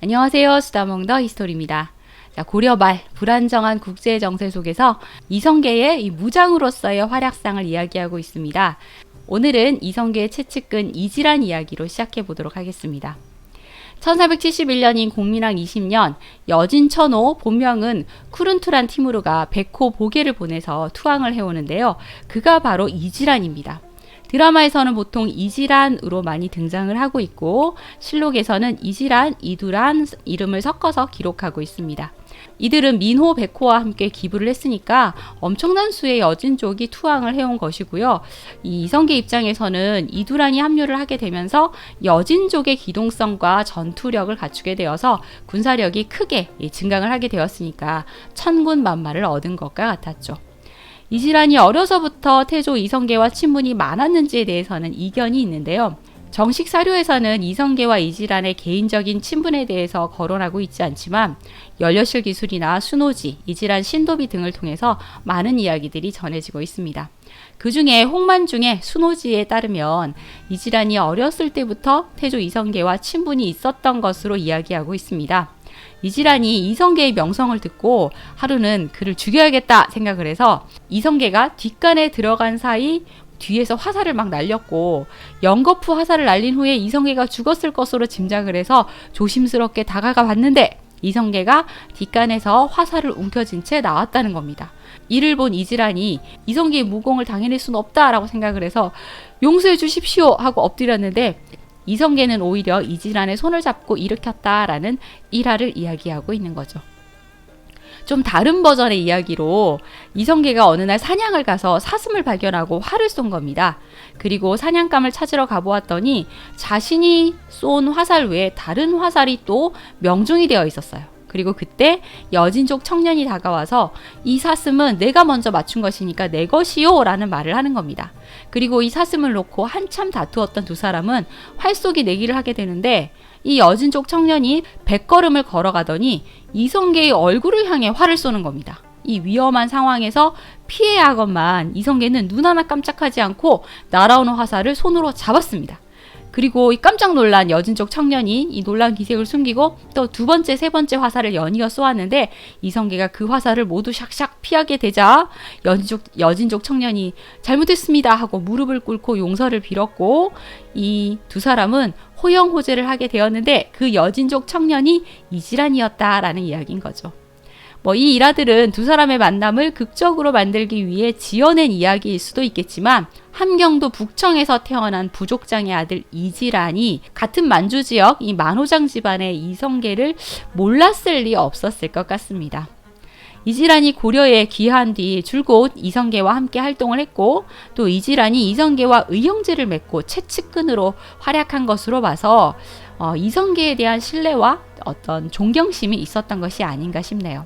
안녕하세요. 수다몽더 히스토리입니다. 자, 고려 말 불안정한 국제 정세 속에서 이성계의 이 무장으로서의 활약상을 이야기하고 있습니다. 오늘은 이성계의 최측근 이지란 이야기로 시작해 보도록 하겠습니다. 1471년인 공민왕 20년 여진천호 본명은 쿠른투란 티무르가 백호 보게를 보내서 투항을 해오는데요. 그가 바로 이지란입니다. 드라마에서는 보통 이지란으로 많이 등장을 하고 있고 실록에서는 이지란, 이두란 이름을 섞어서 기록하고 있습니다. 이들은 민호, 백호와 함께 기부를 했으니까 엄청난 수의 여진족이 투항을 해온 것이고요. 이 이성계 입장에서는 이두란이 합류를 하게 되면서 여진족의 기동성과 전투력을 갖추게 되어서 군사력이 크게 증강을 하게 되었으니까 천군만마를 얻은 것과 같았죠. 이지란이 어려서부터 태조 이성계와 친분이 많았는지에 대해서는 이견이 있는데요. 정식 사료에서는 이성계와 이지란의 개인적인 친분에 대해서 거론하고 있지 않지만 연려실 기술이나 순호지, 이지란 신도비 등을 통해서 많은 이야기들이 전해지고 있습니다. 그 중에 홍만중의 순호지에 따르면 이지란이 어렸을 때부터 태조 이성계와 친분이 있었던 것으로 이야기하고 있습니다. 이지란이 이성계의 명성을 듣고 하루는 그를 죽여야겠다 생각을 해서 이성계가 뒷간에 들어간 사이 뒤에서 화살을 막 날렸고 연거푸 화살을 날린 후에 이성계가 죽었을 것으로 짐작을 해서 조심스럽게 다가가 봤는데 이성계가 뒷간에서 화살을 움켜쥔 채 나왔다는 겁니다. 이를 본 이지란이 이성계의 무공을 당해낼 수는 없다라고 생각을 해서 용서해 주십시오 하고 엎드렸는데 이성계는 오히려 이지란의 손을 잡고 일으켰다라는 일화를 이야기하고 있는 거죠. 좀 다른 버전의 이야기로 이성계가 어느 날 사냥을 가서 사슴을 발견하고 활을 쏜 겁니다. 그리고 사냥감을 찾으러 가보았더니 자신이 쏜 화살 외에 다른 화살이 또 명중이 되어 있었어요. 그리고 그때 여진족 청년이 다가와서 이 사슴은 내가 먼저 맞춘 것이니까 내 것이요 라는 말을 하는 겁니다. 그리고 이 사슴을 놓고 한참 다투었던 두 사람은 활쏘기 내기를 하게 되는데 이 여진족 청년이 100걸음을 걸어가더니 이성계의 얼굴을 향해 활을 쏘는 겁니다. 이 위험한 상황에서 피해야 하건만 이성계는 눈 하나 깜짝하지 않고 날아오는 화살을 손으로 잡았습니다. 그리고 이 깜짝 놀란 여진족 청년이 이 놀란 기색을 숨기고 또 두 번째, 세 번째 화살을 연이어 쏘았는데 이성계가 그 화살을 모두 샥샥 피하게 되자 여진족 청년이 잘못했습니다 하고 무릎을 꿇고 용서를 빌었고 이 두 사람은 호영호제를 하게 되었는데 그 여진족 청년이 이지란이었다라는 이야기인 거죠. 이 일화들은 두 사람의 만남을 극적으로 만들기 위해 지어낸 이야기일 수도 있겠지만 함경도 북청에서 태어난 부족장의 아들 이지란이 같은 만주 지역 이 만호장 집안의 이성계를 몰랐을 리 없었을 것 같습니다. 이지란이 고려에 귀화한 뒤 줄곧 이성계와 함께 활동을 했고 또 이지란이 이성계와 의형제를 맺고 최측근으로 활약한 것으로 봐서 이성계에 대한 신뢰와 어떤 존경심이 있었던 것이 아닌가 싶네요.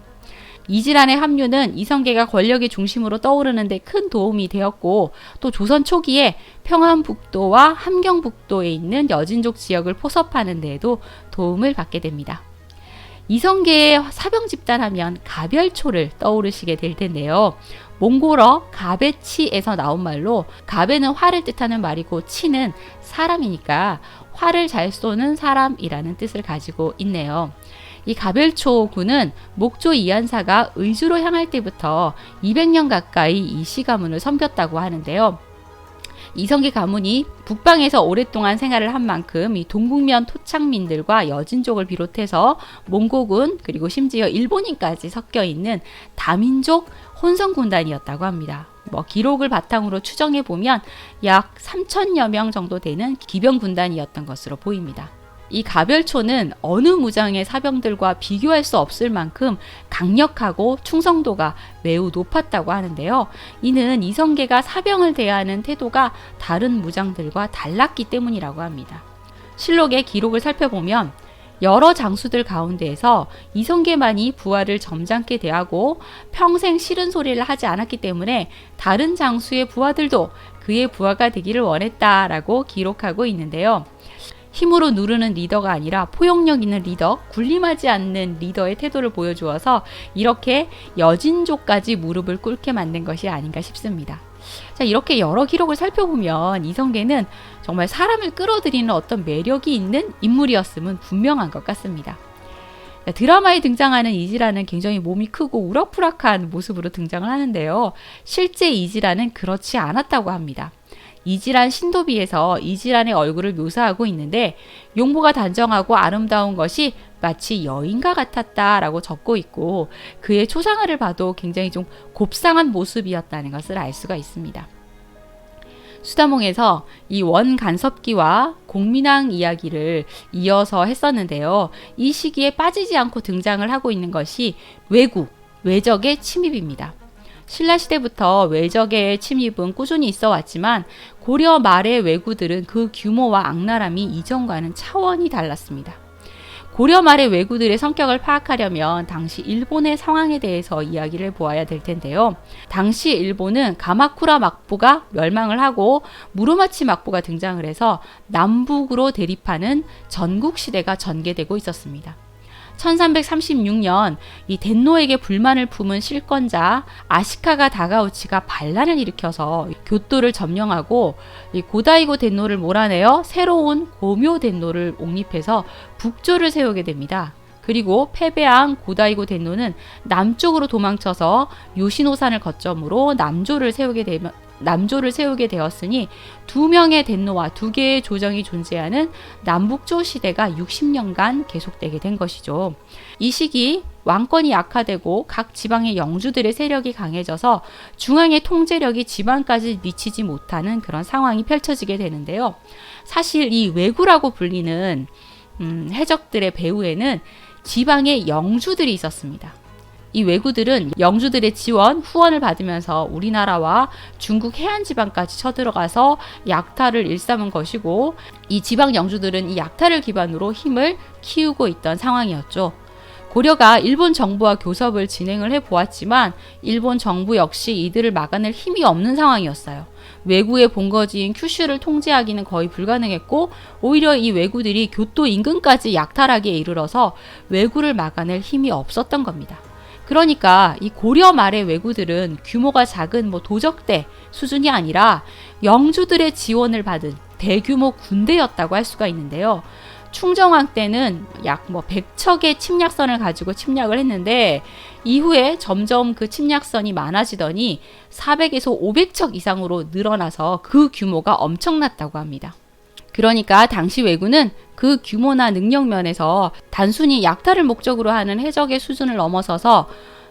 이지란의 합류는 이성계가 권력의 중심으로 떠오르는데 큰 도움이 되었고 또 조선 초기에 평안북도와 함경북도에 있는 여진족 지역을 포섭하는 데에도 도움을 받게 됩니다. 이성계의 사병 집단 하면 가별초를 떠오르시게 될 텐데요. 몽골어 가베치에서 나온 말로 가베는 활을 뜻하는 말이고 치는 사람이니까 활을 잘 쏘는 사람이라는 뜻을 가지고 있네요. 이 가별초군은 목조 이한사가 의주로 향할 때부터 200년 가까이 이 시가문을 섬겼다고 하는데요. 이성계 가문이 북방에서 오랫동안 생활을 한 만큼 이 동북면 토착민들과 여진족을 비롯해서 몽고군 그리고 심지어 일본인까지 섞여 있는 다민족 혼성 군단이었다고 합니다. 기록을 바탕으로 추정해 보면 약 3,000여 명 정도 되는 기병 군단이었던 것으로 보입니다. 이 가별초는 어느 무장의 사병들과 비교할 수 없을 만큼 강력하고 충성도가 매우 높았다고 하는데요. 이는 이성계가 사병을 대하는 태도가 다른 무장들과 달랐기 때문이라고 합니다. 실록의 기록을 살펴보면 여러 장수들 가운데에서 이성계만이 부하를 점잖게 대하고 평생 싫은 소리를 하지 않았기 때문에 다른 장수의 부하들도 그의 부하가 되기를 원했다라고 기록하고 있는데요. 힘으로 누르는 리더가 아니라 포용력 있는 리더, 군림하지 않는 리더의 태도를 보여주어서 이렇게 여진족까지 무릎을 꿇게 만든 것이 아닌가 싶습니다. 자, 이렇게 여러 기록을 살펴보면 이성계는 정말 사람을 끌어들이는 어떤 매력이 있는 인물이었음은 분명한 것 같습니다. 드라마에 등장하는 이지라는 굉장히 몸이 크고 우락부락한 모습으로 등장을 하는데요. 실제 이지라는 그렇지 않았다고 합니다. 이지란 신도비에서 이지란의 얼굴을 묘사하고 있는데 용모가 단정하고 아름다운 것이 마치 여인과 같았다라고 적고 있고 그의 초상화를 봐도 굉장히 좀 곱상한 모습이었다는 것을 알 수가 있습니다. 수다몽에서 이 원간섭기와 공민왕 이야기를 이어서 했었는데요. 이 시기에 빠지지 않고 등장을 하고 있는 것이 외적의 침입입니다. 신라시대부터 외적의 침입은 꾸준히 있어 왔지만 고려 말의 왜구들은 그 규모와 악랄함이 이전과는 차원이 달랐습니다. 고려 말의 왜구들의 성격을 파악하려면 당시 일본의 상황에 대해서 이야기를 해보아야 될 텐데요. 당시 일본은 가마쿠라 막부가 멸망을 하고 무로마치 막부가 등장을 해서 남북으로 대립하는 전국시대가 전개되고 있었습니다. 1336년 이 덴노에게 불만을 품은 실권자 아시카가 다가우치가 반란을 일으켜서 교토를 점령하고 이 고다이고 덴노를 몰아내어 새로운 고묘 덴노를 옹립해서 북조를 세우게 됩니다. 그리고 패배한 고다이고 덴노는 남쪽으로 도망쳐서 요시노산을 거점으로 남조를 세우게 되었으니 두 명의 덴노와 두 개의 조정이 존재하는 남북조 시대가 60년간 계속되게 된 것이죠. 이 시기 왕권이 약화되고 각 지방의 영주들의 세력이 강해져서 중앙의 통제력이 지방까지 미치지 못하는 그런 상황이 펼쳐지게 되는데요. 사실 이 왜구라고 불리는 해적들의 배후에는 지방의 영주들이 있었습니다. 이 왜구들은 영주들의 지원, 후원을 받으면서 우리나라와 중국 해안지방까지 쳐들어가서 약탈을 일삼은 것이고 이 지방 영주들은 이 약탈을 기반으로 힘을 키우고 있던 상황이었죠. 고려가 일본 정부와 교섭을 진행을 해보았지만 일본 정부 역시 이들을 막아낼 힘이 없는 상황이었어요. 왜구의 본거지인 큐슈를 통제하기는 거의 불가능했고 오히려 이 왜구들이 교토 인근까지 약탈하기에 이르러서 왜구를 막아낼 힘이 없었던 겁니다. 그러니까 이 고려 말의 왜구들은 규모가 작은 도적대 수준이 아니라 영주들의 지원을 받은 대규모 군대였다고 할 수가 있는데요. 충정왕 때는 약 100척의 침략선을 가지고 침략을 했는데 이후에 점점 그 침략선이 많아지더니 400에서 500척 이상으로 늘어나서 그 규모가 엄청났다고 합니다. 그러니까 당시 왜구는 그 규모나 능력 면에서 단순히 약탈을 목적으로 하는 해적의 수준을 넘어서서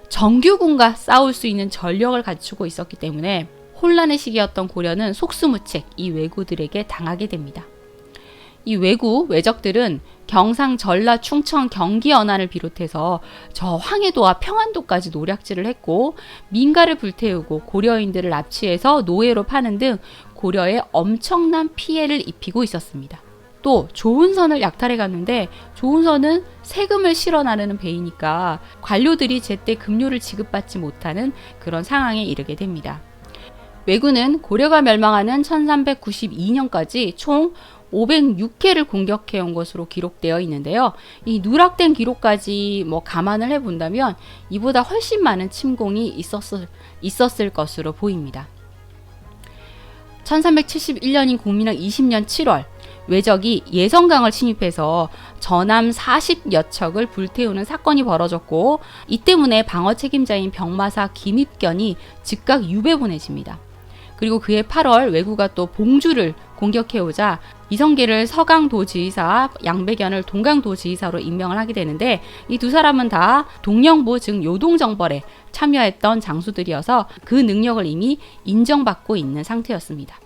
정규군과 싸울 수 있는 전력을 갖추고 있었기 때문에 혼란의 시기였던 고려는 속수무책 이 왜구들에게 당하게 됩니다. 이 왜적들은 경상, 전라, 충청, 경기 연안을 비롯해서 저 황해도와 평안도까지 노략질을 했고 민가를 불태우고 고려인들을 납치해서 노예로 파는 등 고려에 엄청난 피해를 입히고 있었습니다. 또 조은선을 약탈해 갔는데 조은선은 세금을 실어 나르는 배이니까 관료들이 제때 급료를 지급받지 못하는 그런 상황에 이르게 됩니다. 왜구는 고려가 멸망하는 1392년까지 총 506회를 공격해 온 것으로 기록되어 있는데요. 이 누락된 기록까지 감안을 해본다면 이보다 훨씬 많은 침공이 있었을 것으로 보입니다. 1371년인 공민왕 20년 7월 왜적이 예성강을 침입해서 전함 40여 척을 불태우는 사건이 벌어졌고 이 때문에 방어 책임자인 병마사 김입견이 즉각 유배 보내집니다. 그리고 그해 8월 왜구가 또 봉주를 공격해오자 이성계를 서강도지의사, 양배견을 동강도지의사로 임명을 하게 되는데 이 두 사람은 다 동령부 즉 요동정벌에 참여했던 장수들이어서 그 능력을 이미 인정받고 있는 상태였습니다.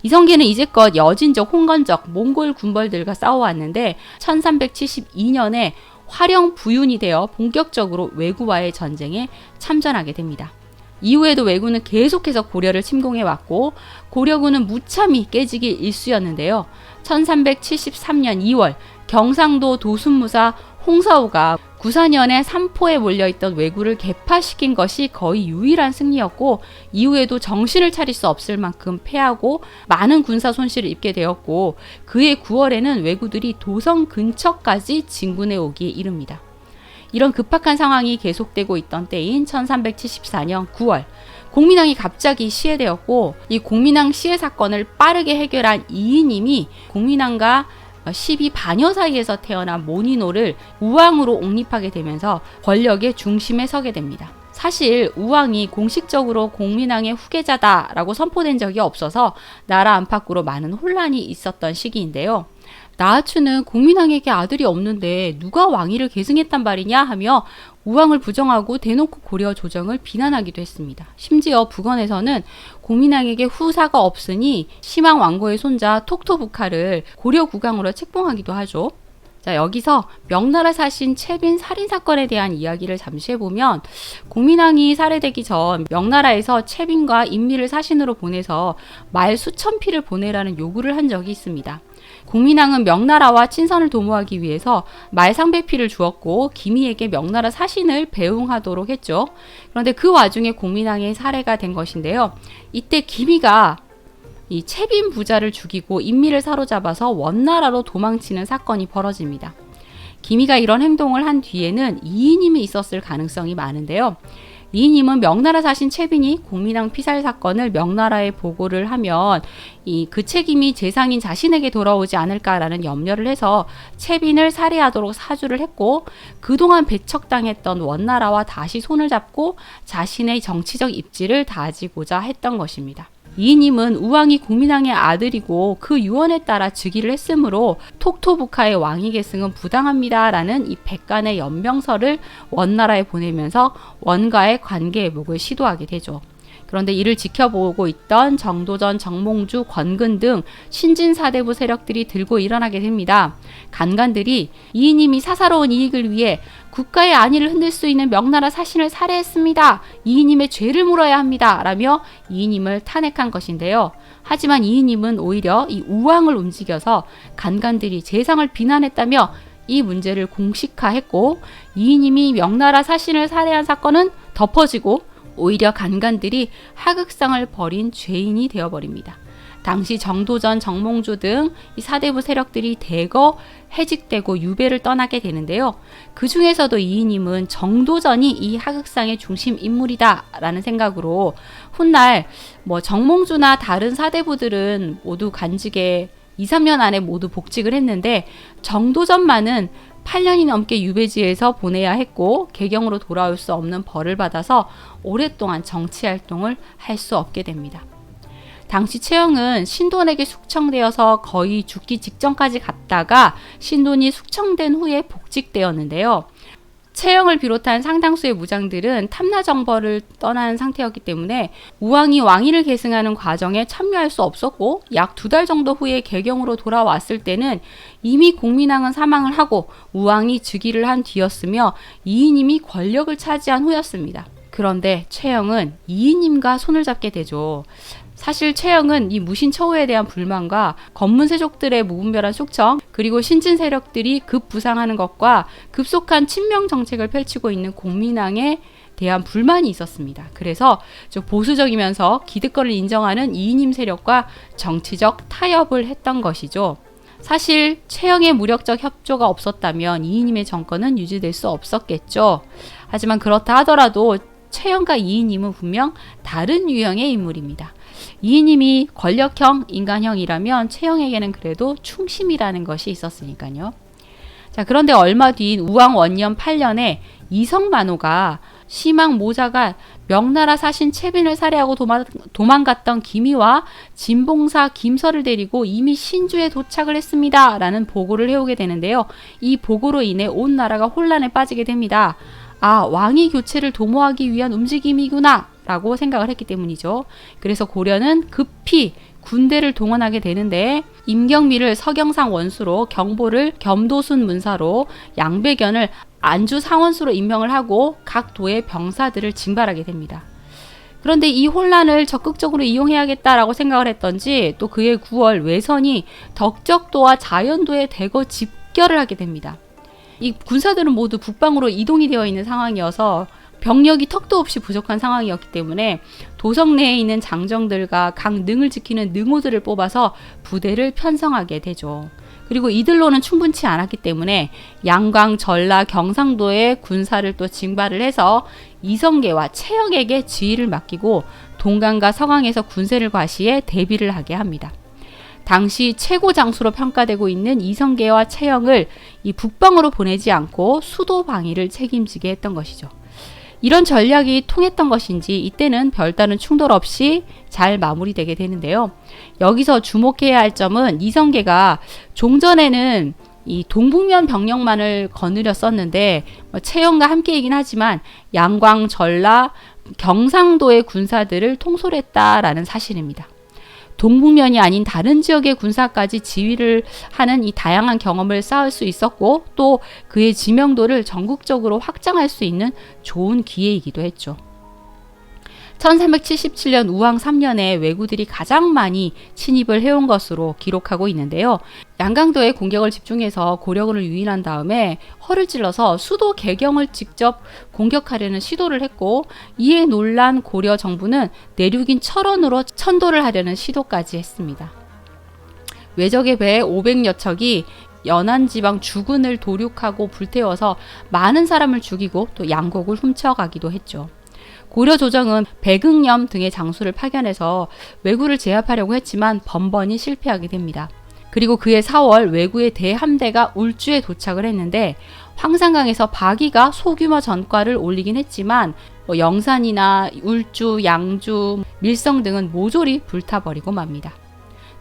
이성계는 이제껏 여진족, 홍건적, 몽골 군벌들과 싸워왔는데 1372년에 화령 부윤이 되어 본격적으로 왜구와의 전쟁에 참전하게 됩니다. 이후에도 왜구는 계속해서 고려를 침공해왔고 고려군은 무참히 깨지기 일쑤였는데요. 1373년 2월 경상도 도순무사 홍사우가 구사년에 삼포에 몰려있던 왜구를 개파시킨 것이 거의 유일한 승리였고 이후에도 정신을 차릴 수 없을 만큼 패하고 많은 군사 손실을 입게 되었고 그해 9월에는 왜구들이 도성 근처까지 진군해 오기에 이릅니다. 이런 급박한 상황이 계속되고 있던 때인 1374년 9월 공민왕이 갑자기 시해되었고 이 공민왕 시해 사건을 빠르게 해결한 이인임이 공민왕과 12반여 사이에서 태어난 모니노를 우왕으로 옹립하게 되면서 권력의 중심에 서게 됩니다. 사실 우왕이 공식적으로 공민왕의 후계자다라고 선포된 적이 없어서 나라 안팎으로 많은 혼란이 있었던 시기인데요. 나하추는 공민왕에게 아들이 없는데 누가 왕위를 계승했단 말이냐 하며 우왕을 부정하고 대놓고 고려 조정을 비난하기도 했습니다. 심지어 북원에서는 공민왕에게 후사가 없으니 시망 왕고의 손자 톡토부카를 고려 국왕으로 책봉하기도 하죠. 자, 여기서 명나라 사신 채빈 살인 사건에 대한 이야기를 잠시 해보면, 공민왕이 살해되기 전 명나라에서 채빈과 인미를 사신으로 보내서 말 수천 피를 보내라는 요구를 한 적이 있습니다. 공민왕은 명나라와 친선을 도모하기 위해서 말 상배피를 주었고 기미에게 명나라 사신을 배웅하도록 했죠. 그런데 그 와중에 공민왕의 살해가 된 것인데요. 이때 기미가 이 채빈 부자를 죽이고 인미를 사로잡아서 원나라로 도망치는 사건이 벌어집니다. 기미가 이런 행동을 한 뒤에는 이이님이 있었을 가능성이 많은데요. 이이님은 명나라 사신 채빈이 공민왕 피살 사건을 명나라에 보고를 하면 그 책임이 재상인 자신에게 돌아오지 않을까라는 염려를 해서 채빈을 살해하도록 사주를 했고, 그동안 배척당했던 원나라와 다시 손을 잡고 자신의 정치적 입지를 다지고자 했던 것입니다. 이이님은 우왕이 공민왕의 아들이고 그 유언에 따라 즉위를 했으므로 톡토부카의 왕위 계승은 부당합니다라는 이 백간의 연명서를 원나라에 보내면서 원과의 관계 회복을 시도하게 되죠. 그런데 이를 지켜보고 있던 정도전, 정몽주, 권근 등 신진사대부 세력들이 들고 일어나게 됩니다. 간간들이 이이님이 사사로운 이익을 위해 국가의 안위를 흔들 수 있는 명나라 사신을 살해했습니다. 이이님의 죄를 물어야 합니다. 라며 이이님을 탄핵한 것인데요. 하지만 이이님은 오히려 이 우왕을 움직여서 간간들이 재상을 비난했다며 이 문제를 공식화했고, 이이님이 명나라 사신을 살해한 사건은 덮어지고 오히려 간간들이 하극상을 벌인 죄인이 되어버립니다. 당시 정도전, 정몽주 등 이 사대부 세력들이 대거 해직되고 유배를 떠나게 되는데요. 그 중에서도 이이님은 정도전이 이 하극상의 중심 인물이다 라는 생각으로 훗날 정몽주나 다른 사대부들은 모두 간직에 2-3년 안에 모두 복직을 했는데, 정도전만은 8년이 넘게 유배지에서 보내야 했고 개경으로 돌아올 수 없는 벌을 받아서 오랫동안 정치활동을 할 수 없게 됩니다. 당시 채영은 신돈에게 숙청되어서 거의 죽기 직전까지 갔다가 신돈이 숙청된 후에 복직되었는데요. 채영을 비롯한 상당수의 무장들은 탐라 정벌을 떠난 상태였기 때문에 우왕이 왕위를 계승하는 과정에 참여할 수 없었고, 약 2달 정도 후에 개경으로 돌아왔을 때는 이미 공민왕은 사망을 하고 우왕이 즉위를 한 뒤였으며 이이님이 권력을 차지한 후였습니다. 그런데 채영은 이이님과 손을 잡게 되죠. 사실 채영은 이 무신처우에 대한 불만과 검문세족들의 무분별한 숙청, 그리고 신진 세력들이 급부상하는 것과 급속한 친명 정책을 펼치고 있는 공민왕에 대한 불만이 있었습니다. 그래서 좀 보수적이면서 기득권을 인정하는 이이님 세력과 정치적 타협을 했던 것이죠. 사실 채영의 무력적 협조가 없었다면 이이님의 정권은 유지될 수 없었겠죠. 하지만 그렇다 하더라도 채영과 이이님은 분명 다른 유형의 인물입니다. 이이님이 권력형, 인간형이라면 채영에게는 그래도 충심이라는 것이 있었으니까요. 자, 그런데 얼마 뒤인 우왕 원년 8년에 이성만호가 시망 모자가 명나라 사신 채빈을 살해하고 도망갔던 기미와 진봉사 김설을 데리고 이미 신주에 도착을 했습니다. 라는 보고를 해오게 되는데요. 이 보고로 인해 온 나라가 혼란에 빠지게 됩니다. 아, 왕위 교체를 도모하기 위한 움직임이구나 라고 생각을 했기 때문이죠. 그래서 고려는 급히 군대를 동원하게 되는데, 임경미를 서경상 원수로, 경보를 겸도순 문사로, 양배견을 안주 상원수로 임명을 하고 각 도의 병사들을 징발하게 됩니다. 그런데 이 혼란을 적극적으로 이용해야겠다라고 생각을 했던지 또 그해 9월 외선이 덕적도와 자연도에 대거 집결을 하게 됩니다. 이 군사들은 모두 북방으로 이동이 되어 있는 상황이어서 병력이 턱도 없이 부족한 상황이었기 때문에 도성 내에 있는 장정들과 각 능을 지키는 능호들을 뽑아서 부대를 편성하게 되죠. 그리고 이들로는 충분치 않았기 때문에 양광, 전라, 경상도의 군사를 또 징발을 해서 이성계와 채영에게 지휘를 맡기고 동강과 서강에서 군세를 과시해 대비를 하게 합니다. 당시 최고 장수로 평가되고 있는 이성계와 채영을 이 북방으로 보내지 않고 수도 방위를 책임지게 했던 것이죠. 이런 전략이 통했던 것인지 이때는 별다른 충돌 없이 잘 마무리되게 되는데요. 여기서 주목해야 할 점은 이성계가 종전에는 이 동북면 병력만을 거느렸었는데 채영과 함께이긴 하지만 양광, 전라, 경상도의 군사들을 통솔했다라는 사실입니다. 동북면이 아닌 다른 지역의 군사까지 지휘를 하는 이 다양한 경험을 쌓을 수 있었고 또 그의 지명도를 전국적으로 확장할 수 있는 좋은 기회이기도 했죠. 1377년 우왕 3년에 왜구들이 가장 많이 침입을 해온 것으로 기록하고 있는데요. 양강도에 공격을 집중해서 고려군을 유인한 다음에 허를 찔러서 수도 개경을 직접 공격하려는 시도를 했고 이에 놀란 고려 정부는 내륙인 철원으로 천도를 하려는 시도까지 했습니다. 외적의 배 500여 척이 연안지방 주군을 도륙하고 불태워서 많은 사람을 죽이고 또 양곡을 훔쳐가기도 했죠. 고려 조정은 백응염 등의 장수를 파견해서 왜구를 제압하려고 했지만 번번이 실패하게 됩니다. 그리고 그해 4월 왜구의 대함대가 울주에 도착을 했는데 황산강에서 박이가 소규모 전과를 올리긴 했지만 영산이나 울주, 양주, 밀성 등은 모조리 불타버리고 맙니다.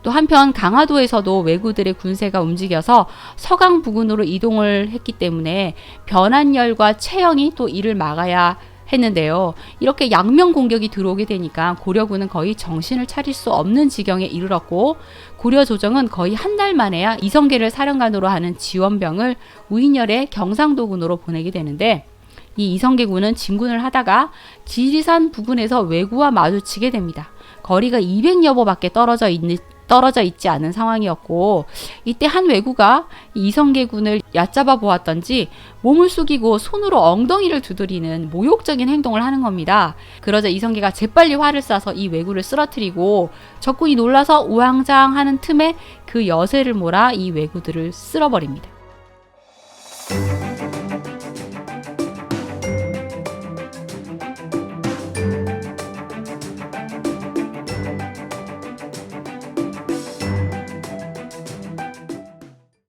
또 한편 강화도에서도 왜구들의 군세가 움직여서 서강 부근으로 이동을 했기 때문에 변한열과 채영이 또 이를 막아야 했는데요. 이렇게 양면 공격이 들어오게 되니까 고려군은 거의 정신을 차릴 수 없는 지경에 이르렀고 고려 조정은 거의 한 달 만에야 이성계를 사령관으로 하는 지원병을 우인열의 경상도군으로 보내게 되는데 이 이성계군은 진군을 하다가 지리산 부근에서 왜구와 마주치게 됩니다. 거리가 200여 보밖에 떨어져 있지 않은 상황이었고 이때 한 왜구가 이성계군을 얕잡아 보았던지 몸을 숙이고 손으로 엉덩이를 두드리는 모욕적인 행동을 하는 겁니다. 그러자 이성계가 재빨리 활을 쏴서 이 왜구를 쓰러뜨리고 적군이 놀라서 우왕좌왕하는 틈에 그 여세를 몰아 이 왜구들을 쓸어버립니다.